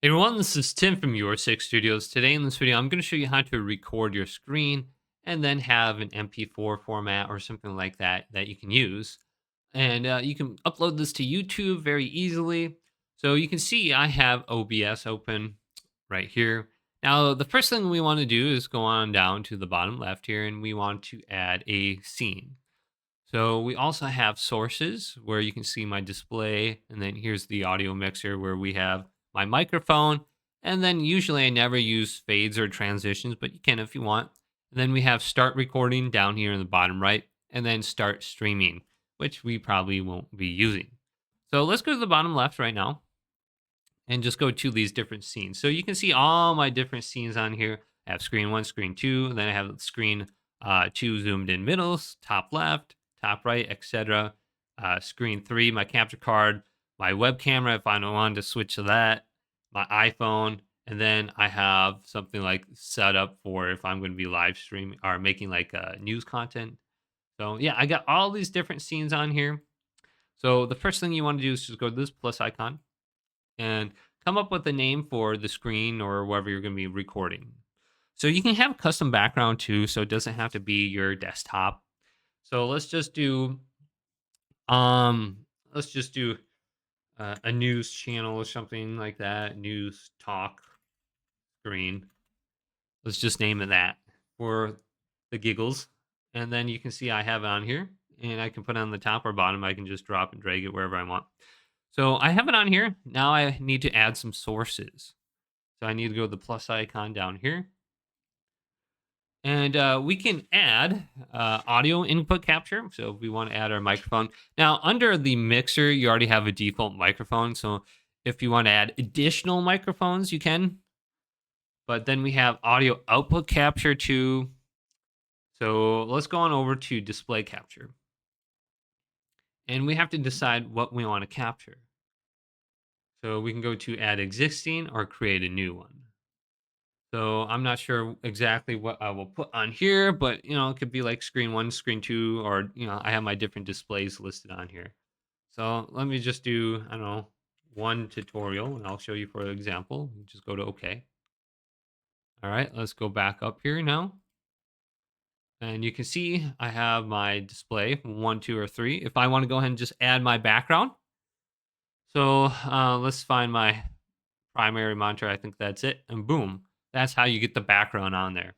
Hey everyone, this is Tim from OBS Studios. Today in this video, I'm going to show you how to record your screen and then have an MP4 format or something like that that you can use. And you can upload this to YouTube very easily. So you can see I have OBS open right here. Now, the first thing we want to do is go on down to the bottom left here and we want to add a scene. So we also have sources where you can see my display, and then here's the audio mixer where we have my microphone, and then usually I never use fades or transitions, but you can if you want. And then we have start recording down here in the bottom right, and then start streaming, which we probably won't be using. So let's go to the bottom left right now and just go to these different scenes. So you can see all my different scenes on here. I have screen one, screen two, and then I have screen two zoomed in middles, top left, top right, etc. Screen three, my capture card, my web camera if I don't want to switch to that, my iPhone, and then I have something like set up for if I'm going to be live streaming or making like news content. So yeah, I got all these different scenes on here. So the first thing you want to do is just go to this plus icon and come up with a name for the screen or wherever you're going to be recording. So you can have custom background too, so it doesn't have to be your desktop. So um let's just do a news channel or something like that, news talk screen. Let's just name it that for the giggles. And then you can see I have it on here and I can put it on the top or bottom. I can just drop and drag it wherever I want. So I have it on here. Now I need to add some sources. So I need to go to the plus icon down here. And we can add audio input capture. So if we want to add our microphone. Now, under the mixer, you already have a default microphone. So if you want to add additional microphones, you can. But then we have audio output capture too. So let's go on over to display capture. And we have to decide what we want to capture. So we can go to add existing or create a new one. So I'm not sure exactly what I will put on here, but it could be like screen one, screen two, or I have my different displays listed on here. So let me just do, I don't know, one tutorial and I'll show you for example. You just go to OK. All right, let's go back up here now. And you can see I have my display one, two, or three. If I want to go ahead and just add my background. So let's find my primary monitor. I think that's it. And boom, that's how you get the background on there.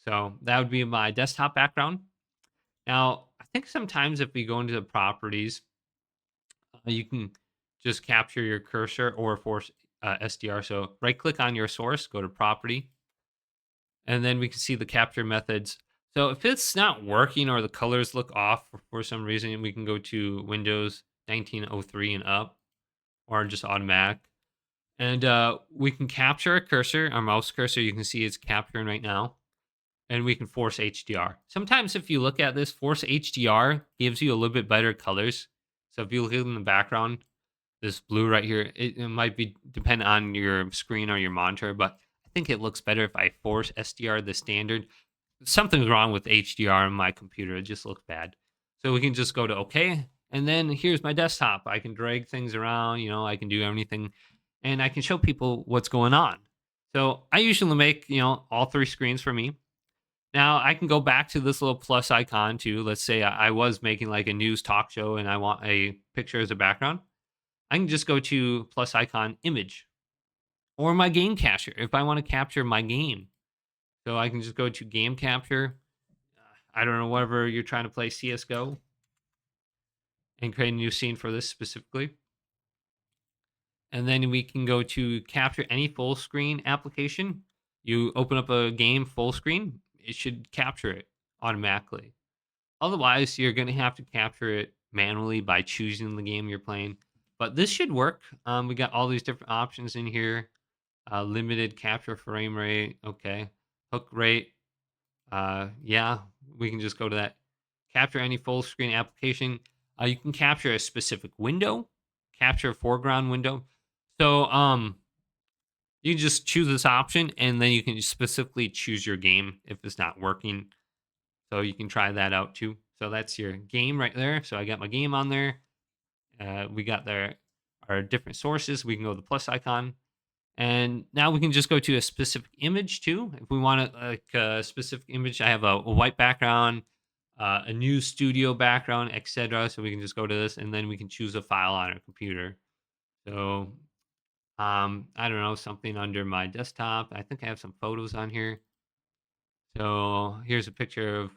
So that would be my desktop background. Now, I think sometimes if we go into the properties, you can just capture your cursor or force SDR. So right click on your source, go to property, and then we can see the capture methods. So if it's not working or the colors look off for some reason, we can go to Windows 1903 and up or just automatic. And we can capture a cursor, our mouse cursor. You can see it's capturing right now. And we can force HDR. Sometimes if you look at this, force HDR gives you a little bit better colors. So if you look in the background, this blue right here, it might be depend on your screen or your monitor, but I think it looks better if I force SDR the standard. Something's wrong with HDR on my computer. It just looks bad. So we can just go to OK. And then here's my desktop. I can drag things around, I can do anything and I can show people what's going on. So I usually make, all three screens for me. Now I can go back to this little plus icon too. Let's say I was making like a news talk show and I want a picture as a background. I can just go to plus icon image or my game capture if I want to capture my game. So I can just go to game capture. I don't know, whatever you're trying to play CSGO and create a new scene for this specifically. And then we can go to capture any full screen application. You open up a game full screen, it should capture it automatically. Otherwise, you're going to have to capture it manually by choosing the game you're playing. But this should work. We got all these different options in here. Limited capture frame rate. Okay. Hook rate. Yeah, we can just go to that. Capture any full screen application. You can capture a specific window. Capture a foreground window. So you can just choose this option and then you can specifically choose your game if it's not working. So you can try that out too. So that's your game right there. So I got my game on there. We got our different sources. We can go to the plus icon. And now we can just go to a specific image too. If we want like a specific image, I have a white background, a new studio background, etc. So we can just go to this and then we can choose a file on our computer. So I don't know, something under my desktop. I think I have some photos on here. So here's a picture of,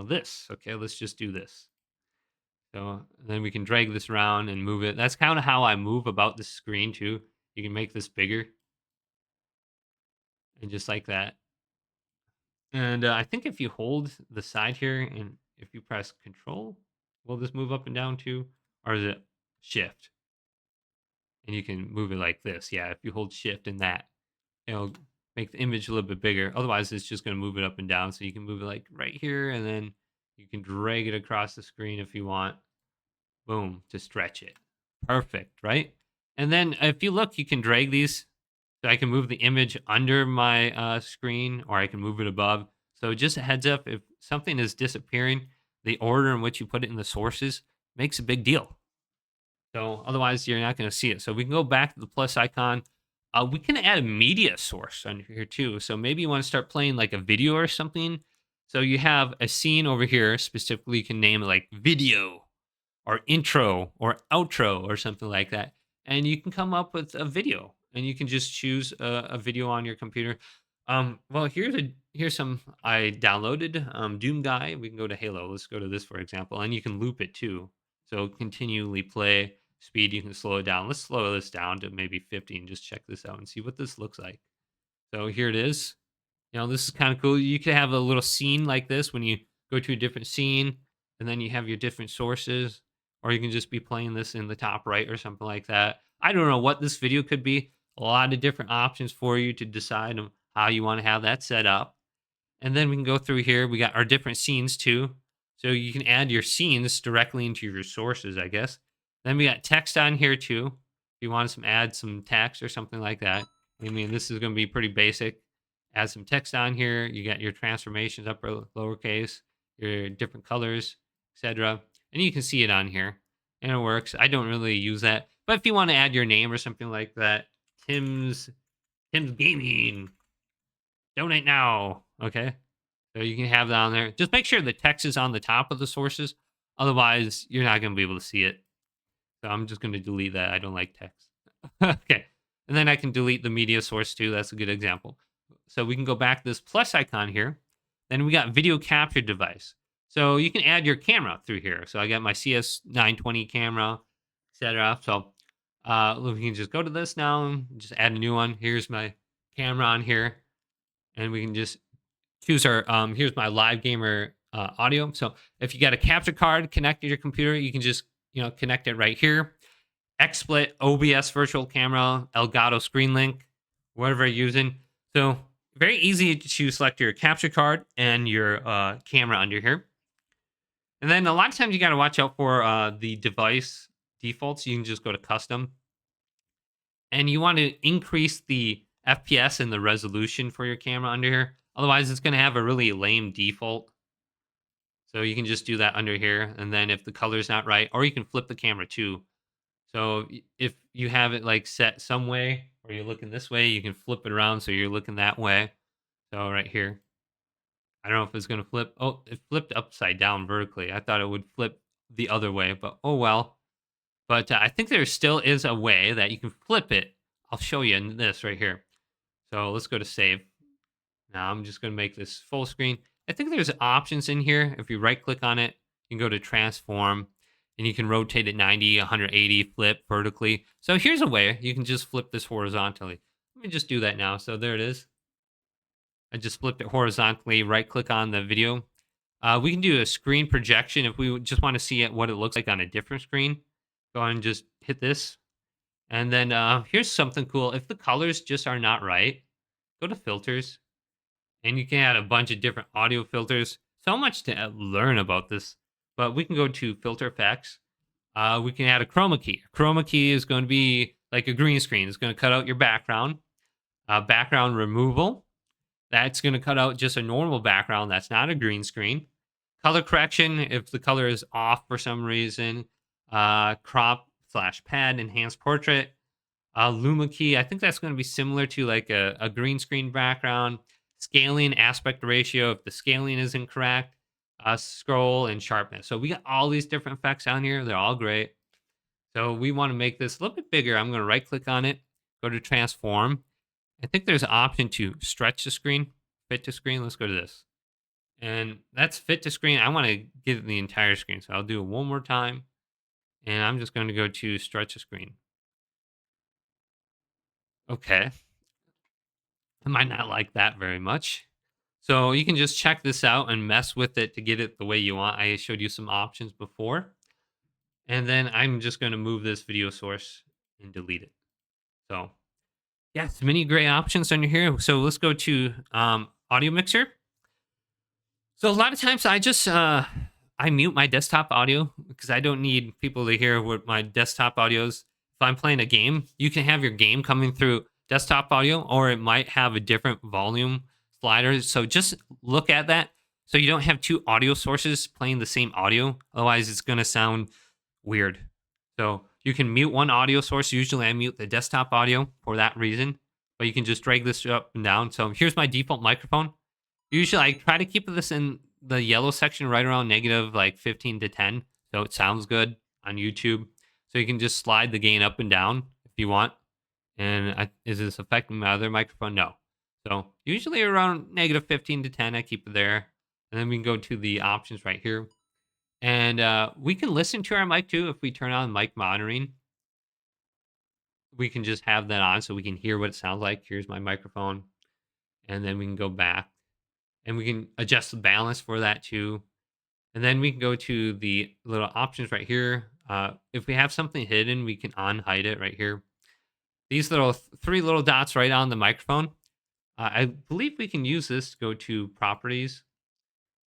this. Okay, let's just do this. So then we can drag this around and move it. That's kind of how I move about the screen too. You can make this bigger and just like that. And I think if you hold the side here and if you press Control, will this move up and down too? Or is it Shift? And you can move it like this. Yeah, if you hold Shift and that, it'll make the image a little bit bigger. Otherwise, it's just going to move it up and down. So you can move it like right here, and then you can drag it across the screen if you want. Boom, to stretch it. Perfect, right? And then if you look, you can drag these. So I can move the image under my screen, or I can move it above. So just a heads up, if something is disappearing, the order in which you put it in the sources makes a big deal. So otherwise, you're not going to see it. So we can go back to the plus icon. We can add a media source under here too. So maybe you want to start playing like a video or something. So you have a scene over here. Specifically, you can name it like video or intro or outro or something like that. And you can come up with a video and you can just choose a video on your computer. Well, here's some I downloaded. Doom Guy. We can go to Halo. Let's go to this for example, and you can loop it too. So continually play speed. You can slow it down. Let's slow this down to maybe 50 and just check this out and see what this looks like. So here it is. This is kind of cool. You could have a little scene like this when you go to a different scene, and then you have your different sources, or you can just be playing this in the top right or something like that. I don't know what this video could be. A lot of different options for you to decide on how you want to have that set up. And then we can go through here. We got our different scenes too. So you can add your scenes directly into your sources, I guess. Then we got text on here too. If you want add some text or something like that. I mean, this is going to be pretty basic. Add some text on here. You got your transformations, upper, lowercase, your different colors, etc. And you can see it on here. And it works. I don't really use that. But if you want to add your name or something like that, Tim's Gaming, donate now. Okay. So you can have that on there. Just make sure the text is on the top of the sources. Otherwise, you're not going to be able to see it. So I'm just going to delete that. I don't like text. Okay. And then I can delete the media source too. That's a good example. So we can go back to this plus icon here. Then we got video capture device. So you can add your camera through here. So I got my CS920 camera, etc. So we can just go to this now and just add a new one. Here's my camera on here. And we can just choose our here's my live gamer audio. So if you got a capture card connected to your computer, you can just connect it right here. XSplit, OBS virtual camera, Elgato screen link, whatever you're using. So very easy to select your capture card and your camera under here. And then a lot of times you got to watch out for the device defaults. You can just go to custom, and you want to increase the FPS and the resolution for your camera under here. Otherwise, it's going to have a really lame default. So you can just do that under here. And then if the color's not right, or you can flip the camera too. So if you have it like set some way, or you're looking this way, you can flip it around so you're looking that way. So right here, I don't know if it's going to flip. Oh, it flipped upside down vertically. I thought it would flip the other way, but oh well. But I think there still is a way that you can flip it. I'll show you in this right here. So let's go to save. Now I'm just going to make this full screen. I think there's options in here. If you right click on it, you can go to transform and you can rotate it 90, 180, flip vertically. So here's a way you can just flip this horizontally. Let me just do that now. So there it is. I just flipped it horizontally, right click on the video. We can do a screen projection if we just want to see what it looks like on a different screen. Go ahead and just hit this. And then here's something cool. If the colors just are not right, go to filters. And you can add a bunch of different audio filters. So much to learn about this. But we can go to filter effects. We can add a chroma key. A chroma key is going to be like a green screen. It's going to cut out your background. Background removal. That's going to cut out just a normal background. That's not a green screen. Color correction, if the color is off for some reason. Crop /pad, enhanced portrait. Luma key, I think that's going to be similar to like a green screen background. Scaling, aspect ratio, if the scaling is incorrect. Scroll and sharpness. So we got all these different effects down here. They're all great. So we want to make this a little bit bigger. I'm going to right click on it, go to transform. I think there's an option to stretch the screen, fit to screen. Let's go to this. And that's fit to screen. I want to get it the entire screen. So I'll do it one more time. And I'm just going to go to stretch the screen. Okay. I might not like that very much. So you can just check this out and mess with it to get it the way you want. I showed you some options before. And then I'm just going to move this video source and delete it. So yeah, it's many great options under here. So let's go to audio mixer. So a lot of times I mute my desktop audio because I don't need people to hear what my desktop audio is. If I'm playing a game, you can have your game coming through desktop audio, or it might have a different volume slider. So just look at that so you don't have two audio sources playing the same audio. Otherwise, it's going to sound weird. So you can mute one audio source. Usually I mute the desktop audio for that reason, but you can just drag this up and down. So here's my default microphone. Usually I try to keep this in the yellow section right around negative like 15 to 10. So it sounds good on YouTube. So you can just slide the gain up and down if you want. And is this affecting my other microphone? No. So usually around negative 15 to 10, I keep it there. And then we can go to the options right here. And we can listen to our mic too if we turn on mic monitoring. We can just have that on so we can hear what it sounds like. Here's my microphone. And then we can go back. And we can adjust the balance for that too. And then we can go to the little options right here. If we have something hidden, we can unhide it right here. These little three little dots right on the microphone. I believe we can use this to go to properties,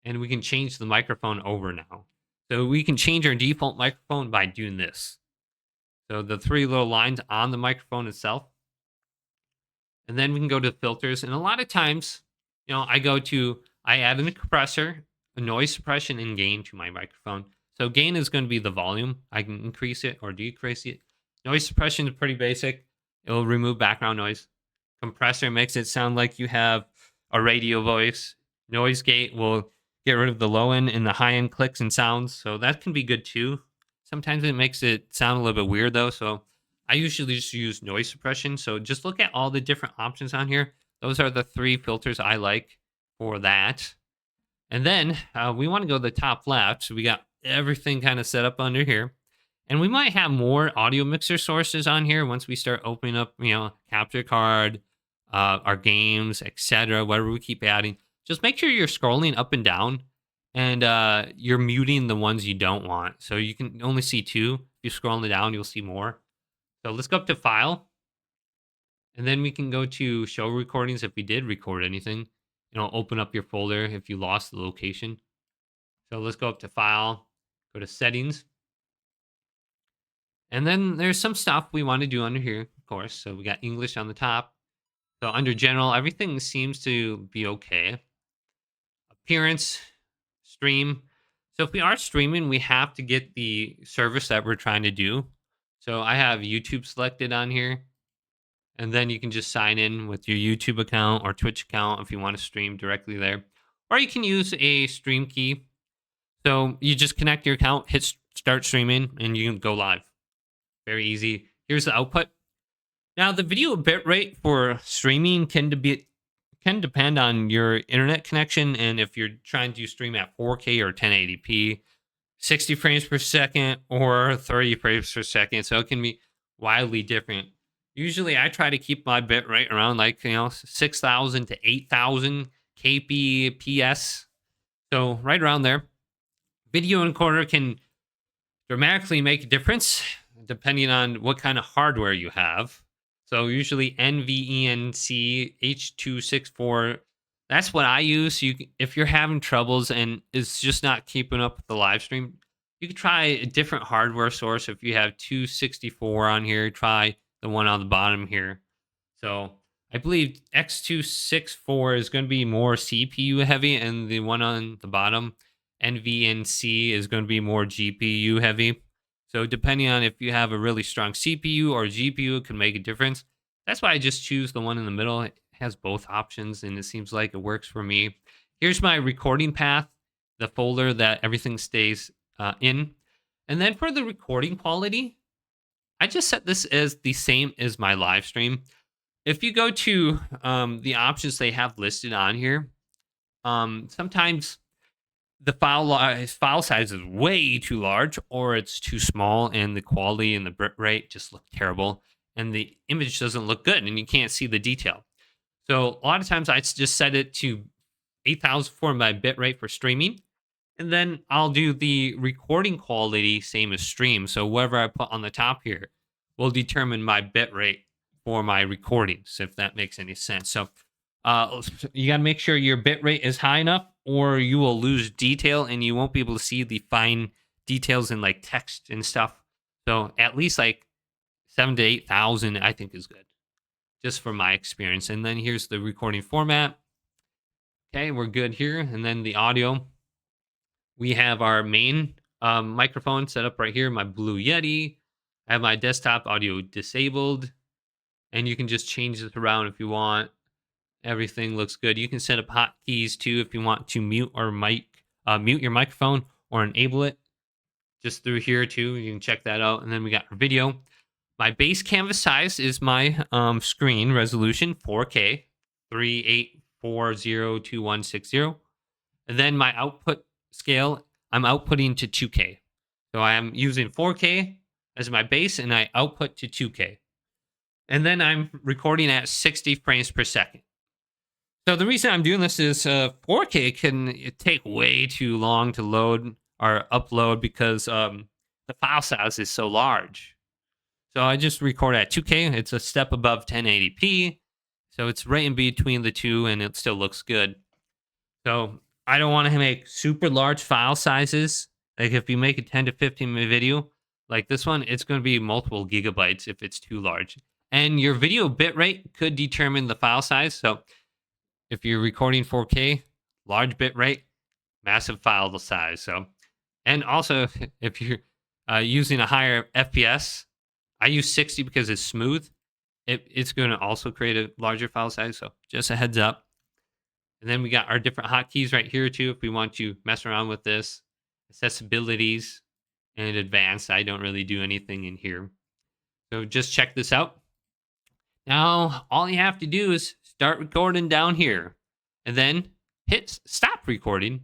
and we can change the microphone over now. So we can change our default microphone by doing this. So the three little lines on the microphone itself. And then we can go to filters. And a lot of times, I add a compressor, a noise suppression, and gain to my microphone. So gain is going to be the volume. I can increase it or decrease it. Noise suppression is pretty basic. It will remove background noise. Compressor makes it sound like you have a radio voice. Noise gate will get rid of the low end and the high end clicks and sounds. So that can be good too. Sometimes it makes it sound a little bit weird though. So I usually just use noise suppression. So just look at all the different options on here. Those are the three filters I like for that. And then we want to go to the top left. So we got everything kind of set up under here. And we might have more audio mixer sources on here once we start opening up, capture card, our games, etc. Whatever we keep adding. Just make sure you're scrolling up and down and you're muting the ones you don't want. So you can only see two. If you're scrolling down, you'll see more. So let's go up to file. And then we can go to show recordings if we did record anything. Open up your folder if you lost the location. So let's go up to file, go to settings. And then there's some stuff we want to do under here, of course. So we got English on the top. So under general, everything seems to be okay. Appearance, stream. So if we are streaming, we have to get the service that we're trying to do. So I have YouTube selected on here. And then you can just sign in with your YouTube account or Twitch account if you want to stream directly there. Or you can use a stream key. So you just connect your account, hit start streaming, and you can go live. Very easy. Here's the output. Now, the video bitrate for streaming can depend on your internet connection and if you're trying to stream at 4K or 1080p, 60 frames per second or 30 frames per second. So it can be wildly different. Usually, I try to keep my bitrate around 6,000 to 8,000 kbps. So right around there. Video encoder can dramatically make a difference depending on what kind of hardware you have. So usually NVENC H.264. That's what I use. If you're having troubles and it's just not keeping up with the live stream, you can try a different hardware source. If you have 264 on here, try the one on the bottom here. So I believe X264 is going to be more CPU heavy, and the one on the bottom, NVNC, is going to be more GPU heavy. So depending on if you have a really strong CPU or GPU, it can make a difference. That's why I just choose the one in the middle. It has both options, and it seems like it works for me. Here's my recording path, the folder that everything stays in. And then for the recording quality, I just set this as the same as my live stream. If you go to the options they have listed on here, sometimes the file size is way too large or it's too small, and the quality and the bit rate just look terrible, and the image doesn't look good, and you can't see the detail. So a lot of times I just set it to 8,000 for my bit rate for streaming, and then I'll do the recording quality same as stream. So whatever I put on the top here will determine my bit rate for my recordings, if that makes any sense. So you got to make sure your bit rate is high enough, or you will lose detail and you won't be able to see the fine details in like text and stuff. So at least like 7 to 8,000, I think is good, just from my experience. And then here's the recording format. Okay, we're good here. And then the audio, we have our main microphone set up right here, my Blue Yeti. I have my desktop audio disabled, and you can just change this around if you want. Everything looks good. You can set up hotkeys too if you want to mute your microphone or enable it. Just through here too, you can check that out. And then we got our video. My base canvas size is my screen resolution, 4K, 38402160. And then my output scale, I'm outputting to 2K. So I am using 4K as my base, and I output to 2K. And then I'm recording at 60 frames per second. So the reason I'm doing this is 4K can take way too long to load or upload because the file size is so large. So I just record at 2K. It's a step above 1080p. So it's right in between the two, and it still looks good. So I don't want to make super large file sizes. Like if you make a 10 to 15 minute video like this one, it's going to be multiple gigabytes if it's too large. And your video bitrate could determine the file size. So if you're recording 4K, large bit rate, massive file size. So, and also if you're using a higher FPS, I use 60 because it's smooth. It's going to also create a larger file size. So just a heads up. And then we got our different hotkeys right here too. If we want to mess around with this, accessibilities and advanced, I don't really do anything in here. So just check this out. Now, all you have to do is start recording down here and then hit stop recording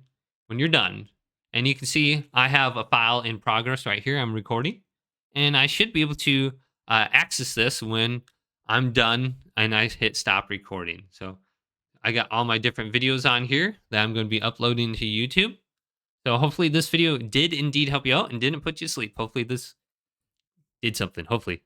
when you're done. And you can see I have a file in progress right here. I'm recording, and I should be able to access this when I'm done and I hit stop recording. So I got all my different videos on here that I'm going to be uploading to YouTube. So hopefully this video did indeed help you out and didn't put you to sleep. Hopefully this did something. Hopefully.